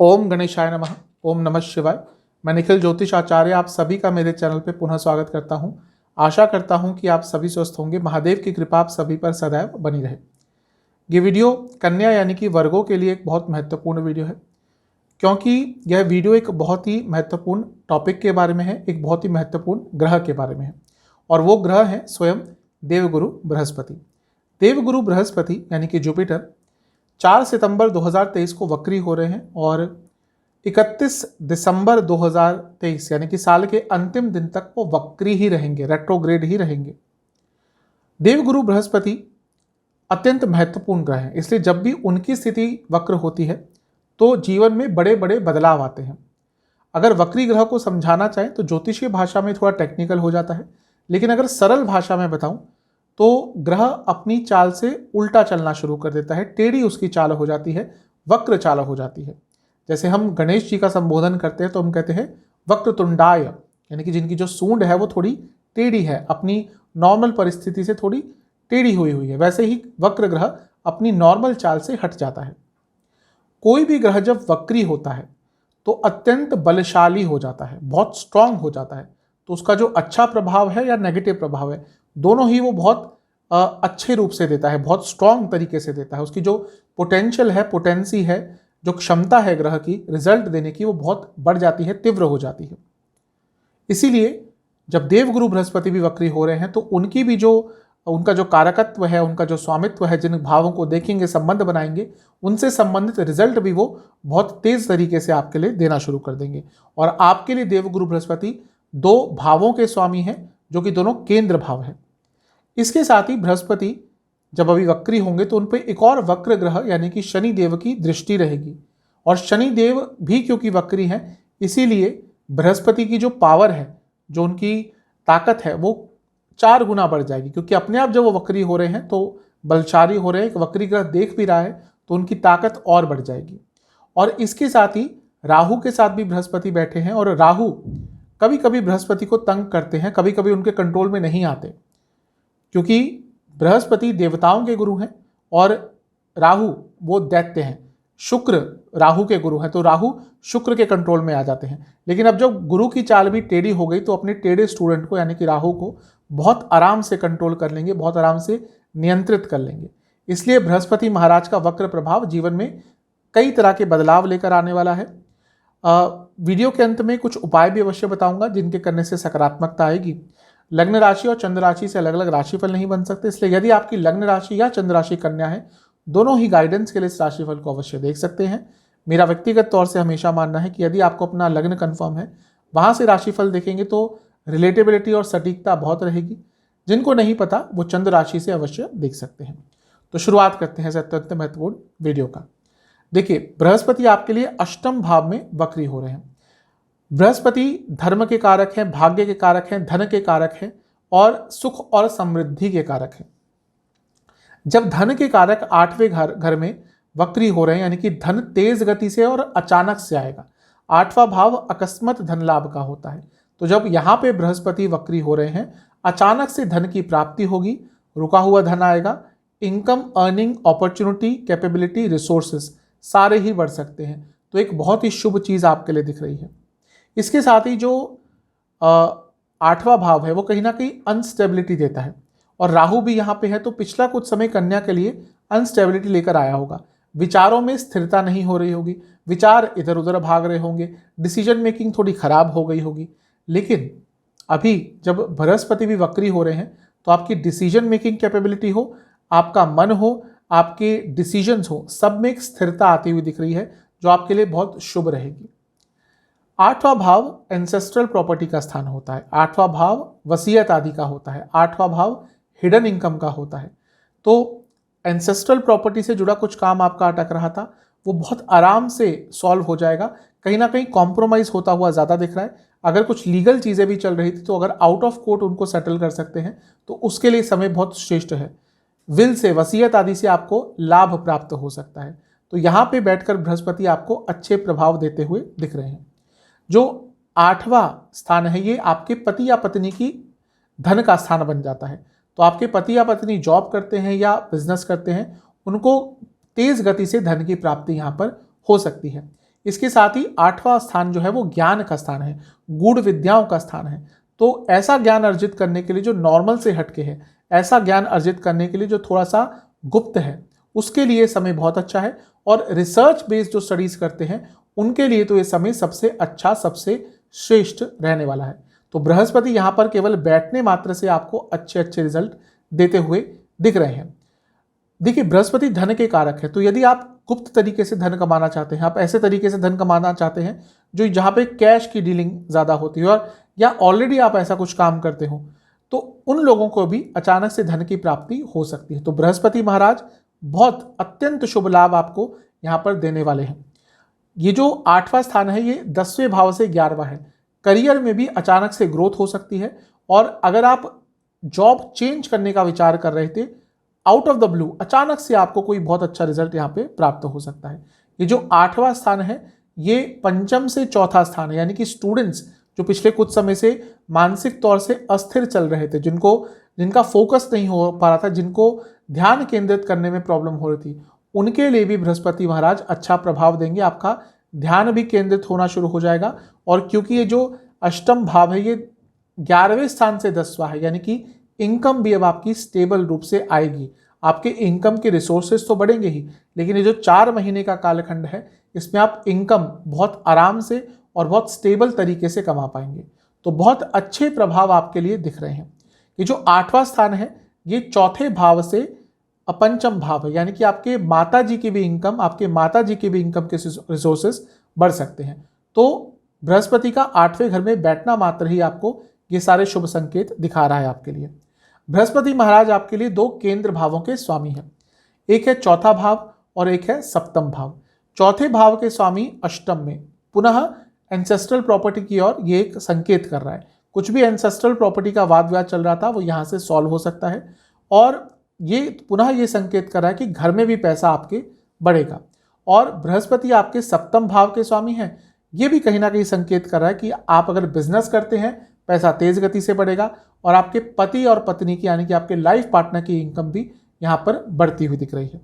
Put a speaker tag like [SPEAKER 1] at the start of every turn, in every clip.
[SPEAKER 1] ओम गणेशाय नमः। ओम नमः शिवाय। मैं निखिल ज्योतिष आचार्य आप सभी का मेरे चैनल पे पुनः स्वागत करता हूं। आशा करता हूं कि आप सभी स्वस्थ होंगे। महादेव की कृपा आप सभी पर सदैव बनी रहे। ये वीडियो कन्या यानी कि वर्गों के लिए एक बहुत महत्वपूर्ण वीडियो है, क्योंकि यह वीडियो एक बहुत ही महत्वपूर्ण टॉपिक के बारे में है, एक बहुत ही महत्वपूर्ण ग्रह के बारे में है, और वो ग्रह है स्वयं देवगुरु बृहस्पति। देवगुरु बृहस्पति यानी कि जुपिटर 4 सितंबर 2023 को वक्री हो रहे हैं और 31 दिसंबर 2023 यानी कि साल के अंतिम दिन तक वो वक्री ही रहेंगे, रेट्रोग्रेड ही रहेंगे। देवगुरु बृहस्पति अत्यंत महत्वपूर्ण ग्रह है, इसलिए जब भी उनकी स्थिति वक्र होती है तो जीवन में बड़े बड़े बदलाव आते हैं। अगर वक्री ग्रह को समझाना चाहें तो ज्योतिषीय भाषा में थोड़ा टेक्निकल हो जाता है, लेकिन अगर सरल भाषा में बताऊं तो ग्रह अपनी चाल से उल्टा चलना शुरू कर देता है, टेढ़ी उसकी चाल हो जाती है, वक्र चाल हो जाती है। जैसे हम गणेश जी का संबोधन करते हैं तो हम कहते हैं वक्रतुंडाय, यानी कि जिनकी जो सूंड है वो थोड़ी टेढ़ी है, अपनी नॉर्मल परिस्थिति से थोड़ी टेढ़ी हुई है। वैसे ही वक्र ग्रह अपनी नॉर्मल चाल से हट जाता है। कोई भी ग्रह जब वक्री होता है तो अत्यंत बलशाली हो जाता है, बहुत स्ट्रांग हो जाता है। तो उसका जो अच्छा प्रभाव है या नेगेटिव प्रभाव है, दोनों ही वो बहुत अच्छे रूप से देता है, बहुत स्ट्रांग तरीके से देता है। उसकी जो पोटेंशियल है, पोटेंसी है, जो क्षमता है ग्रह की रिजल्ट देने की, वो बहुत बढ़ जाती है, तीव्र हो जाती है। इसीलिए जब देवगुरु बृहस्पति भी वक्री हो रहे हैं तो उनकी भी जो उनका जो कारकत्व है, उनका जो स्वामित्व है, जिन भावों को देखेंगे, संबंध बनाएंगे, उनसे संबंधित रिजल्ट भी वो बहुत तेज तरीके से आपके लिए देना शुरू कर देंगे। और आपके लिए देवगुरु बृहस्पति 2 भावों के स्वामी हैं, जो कि दोनों केंद्र भाव हैं। इसके साथ ही बृहस्पति जब अभी वक्री होंगे तो उन पर एक और वक्र ग्रह यानी कि शनि देव की दृष्टि रहेगी, और शनि देव भी क्योंकि वक्री हैं, इसीलिए बृहस्पति की जो पावर है, जो उनकी ताकत है, वो 4 गुना बढ़ जाएगी। क्योंकि अपने आप जब वो वक्री हो रहे हैं तो बलशाली हो रहे हैं, एक वक्री ग्रह देख भी रहा है तो उनकी ताकत और बढ़ जाएगी। और इसके साथ ही राहु के साथ भी बृहस्पति बैठे हैं, और राहु कभी कभी बृहस्पति को तंग करते हैं, कभी कभी उनके कंट्रोल में नहीं आते, क्योंकि बृहस्पति देवताओं के गुरु हैं और राहु वो दैत्य हैं। शुक्र राहु के गुरु हैं, तो राहु शुक्र के कंट्रोल में आ जाते हैं। लेकिन अब जब गुरु की चाल भी टेढ़ी हो गई तो अपने टेढ़े स्टूडेंट को यानी कि राहु को बहुत आराम से कंट्रोल कर लेंगे, बहुत आराम से नियंत्रित कर लेंगे। इसलिए बृहस्पति महाराज का वक्र प्रभाव जीवन में कई तरह के बदलाव लेकर आने वाला है। वीडियो के अंत में कुछ उपाय भी अवश्य बताऊंगा जिनके करने से सकारात्मकता आएगी। लग्न राशि और चंद्र राशि से अलग अलग राशिफल नहीं बन सकते, इसलिए यदि आपकी लग्न राशि या चंद्र राशि कन्या है, दोनों ही गाइडेंस के लिए इस राशिफल को अवश्य देख सकते हैं। मेरा व्यक्तिगत तौर से हमेशा मानना है कि यदि आपको अपना लग्न कंफर्म है, वहां से राशिफल देखेंगे तो रिलेटेबिलिटी और सटीकता बहुत रहेगी। जिनको नहीं पता वो चंद्र राशि से अवश्य देख सकते हैं। तो शुरुआत करते हैं अत्यंत महत्वपूर्ण वीडियो का। देखिए, बृहस्पति आपके लिए अष्टम भाव में वक्री हो रहे हैं। बृहस्पति धर्म के कारक हैं, भाग्य के कारक हैं, धन के कारक हैं और सुख और समृद्धि के कारक हैं। जब धन के कारक 8वें घर में वक्री हो रहे हैं, यानी कि धन तेज गति से और अचानक से आएगा। 8वां भाव अकस्मात धन लाभ का होता है। तो जब यहाँ पे बृहस्पति वक्री हो रहे हैं, अचानक से धन की प्राप्ति होगी, रुका हुआ धन आएगा, income, earning, opportunity, capability, resources सारे ही बढ़ सकते हैं। तो एक बहुत ही शुभ चीज आपके लिए दिख रही है। इसके साथ ही जो 8वां भाव है वो कहीं ना कहीं अनस्टेबिलिटी देता है, और राहु भी यहाँ पे है, तो पिछला कुछ समय कन्या के लिए अनस्टेबिलिटी लेकर आया होगा। विचारों में स्थिरता नहीं हो रही होगी, विचार इधर उधर भाग रहे होंगे, डिसीजन मेकिंग थोड़ी खराब हो गई होगी। लेकिन अभी जब बृहस्पति भी वक्री हो रहे हैं तो आपकी डिसीजन मेकिंग कैपेबिलिटी हो, आपका मन हो, आपके डिसीजंस हो, सब में एक स्थिरता आती हुई दिख रही है, जो आपके लिए बहुत शुभ रहेगी। 8वां भाव एंसेस्ट्रल प्रॉपर्टी का स्थान होता है। 8वां भाव वसीयत आदि का होता है। 8वां भाव हिडन इनकम का होता है। तो एंसेस्ट्रल प्रॉपर्टी से जुड़ा कुछ काम आपका अटक रहा था, वो बहुत आराम से सॉल्व हो जाएगा। कहीं ना कहीं कॉम्प्रोमाइज होता हुआ ज़्यादा दिख रहा है। अगर कुछ लीगल चीज़ें भी चल रही थी तो अगर आउट ऑफ कोर्ट उनको सेटल कर सकते हैं तो उसके लिए समय बहुत श्रेष्ठ है। विल से, वसीयत आदि से आपको लाभ प्राप्त हो सकता है। तो यहाँ पे बैठकर बृहस्पति आपको अच्छे प्रभाव देते हुए दिख रहे हैं। जो 8वां स्थान है ये आपके पति या पत्नी की धन का स्थान बन जाता है। तो आपके पति या पत्नी जॉब करते हैं या बिजनेस करते हैं, उनको तेज गति से धन की प्राप्ति यहाँ पर हो सकती है। इसके साथ ही 8वां स्थान जो है वो ज्ञान का स्थान है, गूढ़ विद्याओं का स्थान है। तो ऐसा ज्ञान अर्जित करने के लिए जो नॉर्मल से हटके है, ऐसा ज्ञान अर्जित करने के लिए जो थोड़ा सा गुप्त है, उसके लिए समय बहुत अच्छा है। और रिसर्च बेस्ड जो स्टडीज करते हैं उनके लिए तो ये समय सबसे अच्छा, सबसे श्रेष्ठ रहने वाला है। तो बृहस्पति यहाँ पर केवल बैठने मात्र से आपको अच्छे अच्छे रिजल्ट देते हुए दिख रहे हैं। देखिए, बृहस्पति धन के कारक है, तो यदि आप गुप्त तरीके से धन कमाना चाहते हैं, आप ऐसे तरीके से धन कमाना चाहते हैं जो जहाँ पे कैश की डीलिंग ज़्यादा होती है, और या ऑलरेडी आप ऐसा कुछ काम करते हो, तो उन लोगों को भी अचानक से धन की प्राप्ति हो सकती है। तो बृहस्पति महाराज बहुत अत्यंत शुभ लाभ आपको यहाँ पर देने वाले हैं। ये जो 8वां स्थान है ये 10वें भाव से 11वां है। करियर में भी अचानक से ग्रोथ हो सकती है, और अगर आप जॉब चेंज करने का विचार कर रहे थे, आउट ऑफ द ब्लू अचानक से आपको कोई बहुत अच्छा रिजल्ट यहाँ पे प्राप्त हो सकता है। ये जो 8वां स्थान है ये पंचम से चौथा स्थान है, यानी कि स्टूडेंट्स जो पिछले कुछ समय से मानसिक तौर से अस्थिर चल रहे थे, जिनका फोकस नहीं हो पा रहा था, जिनको ध्यान केंद्रित करने में प्रॉब्लम हो रही थी, उनके लिए भी बृहस्पति महाराज अच्छा प्रभाव देंगे। आपका ध्यान भी केंद्रित होना शुरू हो जाएगा। और क्योंकि ये जो अष्टम भाव है ये 11वें स्थान से 10वां है, यानी कि इनकम भी अब आपकी स्टेबल रूप से आएगी। आपके इनकम के रिसोर्सेज तो बढ़ेंगे ही, लेकिन ये जो 4 महीने का कालखंड है इसमें आप इनकम बहुत आराम से और बहुत स्टेबल तरीके से कमा पाएंगे। तो बहुत अच्छे प्रभाव आपके लिए दिख रहे हैं। ये जो 8वां स्थान है ये चौथे भाव से अपंचम भाव है, यानी कि आपके माता जी की भी इनकम, आपके माता जी की भी इनकम के रिसोर्सेज बढ़ सकते हैं। तो बृहस्पति का 8वें घर में बैठना मात्र ही आपको ये सारे शुभ संकेत दिखा रहा है आपके लिए। बृहस्पति महाराज आपके लिए 2 केंद्र भावों के स्वामी हैं, एक है चौथा भाव और एक है सप्तम भाव। चौथे भाव के स्वामी अष्टम में पुनः एंसेस्ट्रल प्रॉपर्टी की ओर ये एक संकेत कर रहा है। कुछ भी एंसेस्ट्रल प्रॉपर्टी का वाद विवाद चल रहा था वो यहाँ से सॉल्व हो सकता है, और ये पुनः ये संकेत कर रहा है कि घर में भी पैसा आपके बढ़ेगा। और बृहस्पति आपके सप्तम भाव के स्वामी हैं, ये भी कहीं ना कहीं संकेत कर रहा है कि आप अगर बिजनेस करते हैं पैसा तेज गति से बढ़ेगा, और आपके पति और पत्नी की यानी कि आपके लाइफ पार्टनर की इनकम भी यहाँ पर बढ़ती हुई दिख रही है।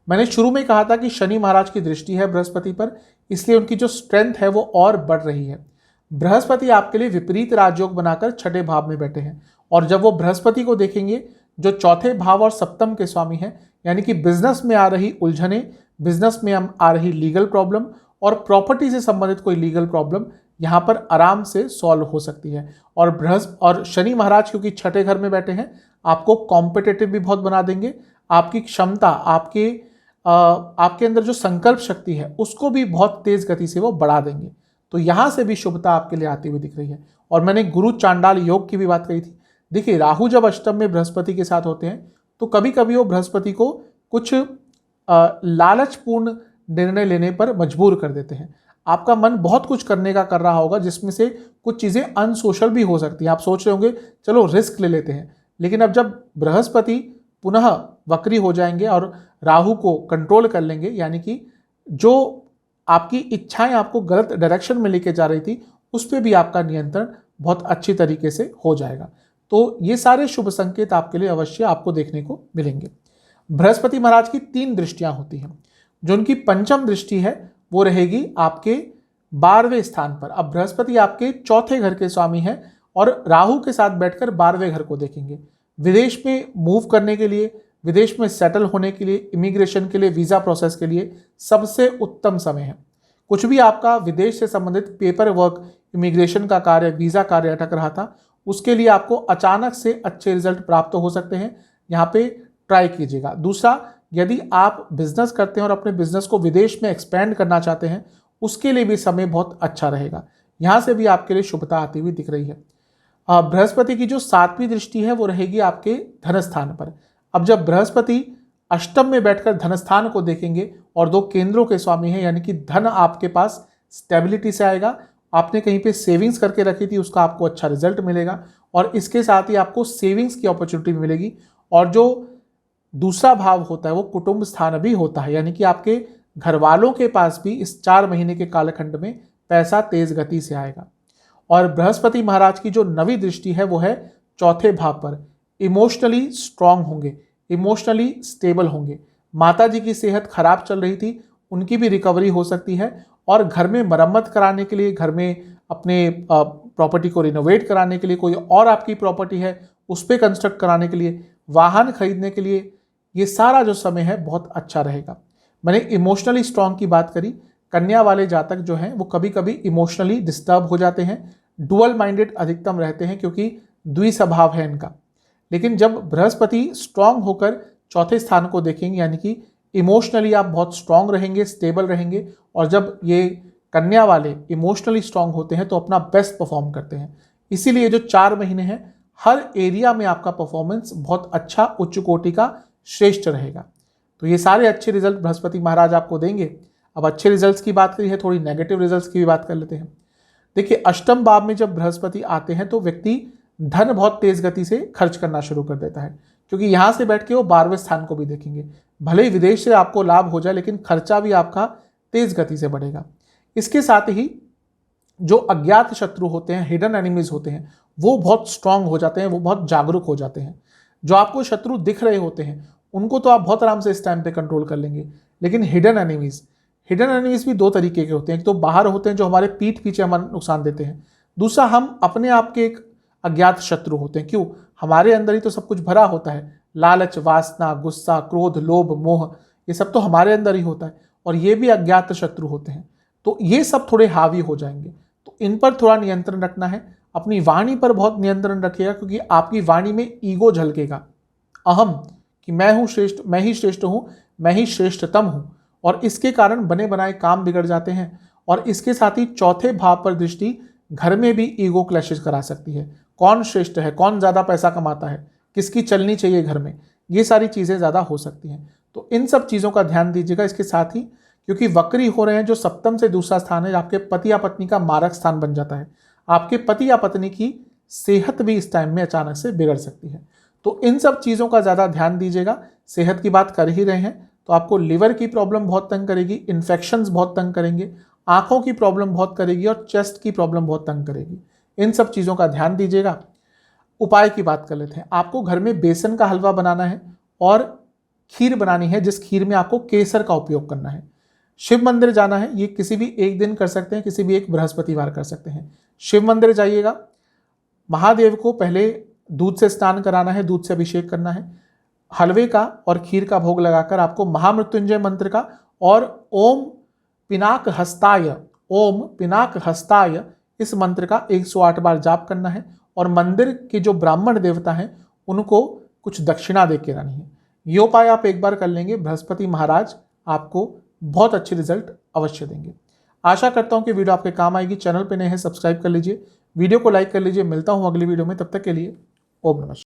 [SPEAKER 1] मैंने शुरू में कहा था कि शनि महाराज की दृष्टि है बृहस्पति पर, इसलिए उनकी जो स्ट्रेंथ है वो और बढ़ रही है। बृहस्पति आपके लिए विपरीत राजयोग बनाकर 6ठे भाव में बैठे हैं, और जब वो बृहस्पति को देखेंगे जो चौथे भाव और सप्तम के स्वामी हैं, यानी कि बिजनेस में आ रही उलझने, बिजनेस में आ रही लीगल प्रॉब्लम और प्रॉपर्टी से संबंधित कोई लीगल प्रॉब्लम यहाँ पर आराम से सॉल्व हो सकती है। और शनि महाराज क्योंकि 6ठे घर में बैठे हैं, आपको कॉम्पिटिटिव भी बहुत बना देंगे। आपकी क्षमता, आपके अंदर जो संकल्प शक्ति है उसको भी बहुत तेज गति से वो बढ़ा देंगे। तो यहाँ से भी शुभता आपके लिए आती हुई दिख रही है। और मैंने गुरु चांडाल योग की भी बात कही थी। देखिए, राहु जब अष्टम में बृहस्पति के साथ होते हैं तो कभी कभी वो बृहस्पति को कुछ लालचपूर्ण निर्णय लेने पर मजबूर कर देते हैं। आपका मन बहुत कुछ करने का कर रहा होगा, जिसमें से कुछ चीज़ें अनसोशल भी हो सकती हैं। आप सोच रहे होंगे चलो रिस्क ले लेते हैं, लेकिन अब जब बृहस्पति पुनः वक्री हो जाएंगे और राहु को कंट्रोल कर लेंगे, यानी कि जो आपकी इच्छाएं आपको गलत डायरेक्शन में लेके जा रही थी उस पर भी आपका नियंत्रण बहुत अच्छी तरीके से हो जाएगा। तो ये सारे शुभ संकेत आपके लिए अवश्य आपको देखने को मिलेंगे। बृहस्पति महाराज की 3 दृष्टियां होती हैं। जो उनकी पंचम दृष्टि है वो रहेगी आपके 12वें स्थान पर। अब बृहस्पति आपके चौथे घर के स्वामी हैं और राहु के साथ बैठकर 12वें घर को देखेंगे। विदेश में मूव करने के लिए, विदेश में सेटल होने के लिए, इमिग्रेशन के लिए, वीज़ा प्रोसेस के लिए सबसे उत्तम समय है। कुछ भी आपका विदेश से संबंधित पेपर वर्क, इमिग्रेशन का कार्य, वीज़ा कार्य अटक रहा था, उसके लिए आपको अचानक से अच्छे रिजल्ट प्राप्त हो सकते हैं। यहाँ पे ट्राई कीजिएगा। दूसरा, यदि आप बिजनेस करते हैं और अपने बिजनेस को विदेश में एक्सपेंड करना चाहते हैं, उसके लिए भी समय बहुत अच्छा रहेगा। यहाँ से भी आपके लिए शुभता आती हुई दिख रही है। बृहस्पति की जो 7वीं दृष्टि है वो रहेगी आपके धन स्थान पर। अब जब बृहस्पति अष्टम में बैठकर धन स्थान को देखेंगे और 2 केंद्रों के स्वामी हैं, यानी कि धन आपके पास स्टेबिलिटी से आएगा। आपने कहीं पे सेविंग्स करके रखी थी, उसका आपको अच्छा रिजल्ट मिलेगा, और इसके साथ ही आपको सेविंग्स की अपॉर्चुनिटी मिलेगी। और जो दूसरा भाव होता है वो कुटुंब स्थान भी होता है, यानी कि आपके घर वालों के पास भी इस 4 महीने के कालखंड में पैसा तेज गति से आएगा। और बृहस्पति महाराज की जो 9वीं दृष्टि है वो है चौथे भाव पर। इमोशनली स्ट्रांग होंगे, इमोशनली स्टेबल होंगे। माता जी की सेहत खराब चल रही थी, उनकी भी रिकवरी हो सकती है। और घर में मरम्मत कराने के लिए, घर में अपने प्रॉपर्टी को रिनोवेट कराने के लिए, कोई और आपकी प्रॉपर्टी है उस पर कंस्ट्रक्ट कराने के लिए, वाहन खरीदने के लिए, ये सारा जो समय है बहुत अच्छा रहेगा। मैंने इमोशनली स्ट्रांग की बात करी। कन्या वाले जातक जो हैं वो कभी कभी इमोशनली डिस्टर्ब हो जाते हैं, डुअल माइंडेड अधिकतम रहते हैं क्योंकि द्विस्वभाव है इनका। लेकिन जब बृहस्पति स्ट्रांग होकर चौथे स्थान को देखेंगे, यानी कि इमोशनली आप बहुत स्ट्रांग रहेंगे, स्टेबल रहेंगे, और जब ये कन्या वाले इमोशनली स्ट्रांग होते हैं तो अपना बेस्ट परफॉर्म करते हैं। इसीलिए जो 4 महीने हैं हर एरिया में आपका परफॉर्मेंस बहुत अच्छा, उच्च कोटि का, श्रेष्ठ रहेगा। तो ये सारे अच्छे रिजल्ट बृहस्पति महाराज आपको देंगे। अब अच्छे रिजल्ट्स की बात करी है, थोड़ी नेगेटिव रिजल्ट्स की भी बात कर लेते हैं। देखिए, अष्टम भाव में जब बृहस्पति आते हैं तो व्यक्ति धन बहुत तेज गति से खर्च करना शुरू कर देता है, क्योंकि यहां से बैठ के वो 12वें स्थान को भी देखेंगे। भले ही विदेश से आपको लाभ हो जाए लेकिन खर्चा भी आपका तेज गति से बढ़ेगा। इसके साथ ही जो अज्ञात शत्रु होते हैं, हिडन एनिमीज होते हैं, वो बहुत स्ट्रांग हो जाते हैं, वो बहुत जागरूक हो जाते हैं। जो आपको शत्रु दिख रहे होते हैं उनको तो आप बहुत आराम से इस टाइम पे कंट्रोल कर लेंगे, लेकिन हिडन एनिमीज भी 2 तरीके के होते हैं। एक तो बाहर होते हैं जो हमारे पीठ पीछे हमारा नुकसान देते हैं, दूसरा हम अपने आप के एक अज्ञात शत्रु होते हैं। क्यों? हमारे अंदर ही तो सब कुछ भरा होता है, लालच, वासना, गुस्सा, क्रोध, लोभ, मोह, ये सब तो हमारे अंदर ही होता है, और ये भी अज्ञात शत्रु होते हैं। तो ये सब थोड़े हावी हो जाएंगे, तो इन पर थोड़ा नियंत्रण रखना है। अपनी वाणी पर बहुत नियंत्रण रखिएगा, क्योंकि आपकी वाणी में ईगो झलकेगा, अहम, कि मैं हूँ श्रेष्ठ, मैं ही श्रेष्ठ हूँ, मैं ही श्रेष्ठतम हूँ, और इसके कारण बने बनाए काम बिगड़ जाते हैं। और इसके साथ ही चौथे भाव पर दृष्टि घर में भी ईगो क्लैशेस करा सकती है। कौन श्रेष्ठ है, कौन ज़्यादा पैसा कमाता है, किसकी चलनी चाहिए घर में, ये सारी चीज़ें ज़्यादा हो सकती हैं। तो इन सब चीज़ों का ध्यान दीजिएगा। इसके साथ ही क्योंकि वक्री हो रहे हैं, जो सप्तम से दूसरा स्थान है, आपके पति या पत्नी का मारक स्थान बन जाता है। आपके पति या पत्नी की सेहत भी इस टाइम में अचानक से बिगड़ सकती है। तो इन सब चीज़ों का ज़्यादा ध्यान दीजिएगा। सेहत की बात कर ही रहे हैं तो आपको लिवर की प्रॉब्लम बहुत तंग करेगी, इन्फेक्शंस बहुत तंग करेंगे, आंखों की प्रॉब्लम बहुत करेगी, और चेस्ट की प्रॉब्लम बहुत तंग करेगी। इन सब चीज़ों का ध्यान दीजिएगा। उपाय की बात कर लेते हैं। आपको घर में बेसन का हलवा बनाना है और खीर बनानी है, जिस खीर में आपको केसर का उपयोग करना है। शिव मंदिर जाना है, ये किसी भी एक दिन कर सकते हैं, किसी भी एक बृहस्पतिवार कर सकते हैं। शिव मंदिर जाइएगा, महादेव को पहले दूध से स्नान कराना है, दूध से अभिषेक करना है, हलवे का और खीर का भोग लगाकर आपको महामृत्युंजय मंत्र का और ओम पिनाक हस्ताय इस मंत्र का 108 बार जाप करना है, और मंदिर के जो ब्राह्मण देवता हैं उनको कुछ दक्षिणा दे के रहनी है। ये उपाय आप एक बार कर लेंगे, बृहस्पति महाराज आपको बहुत अच्छे रिजल्ट अवश्य देंगे। आशा करता हूं कि वीडियो आपके काम आएगी। चैनल पे नए हैं, सब्सक्राइब कर लीजिए, वीडियो को लाइक कर लीजिए। मिलता हूं अगली वीडियो में, तब तक के लिए ओम नमः शिवाय।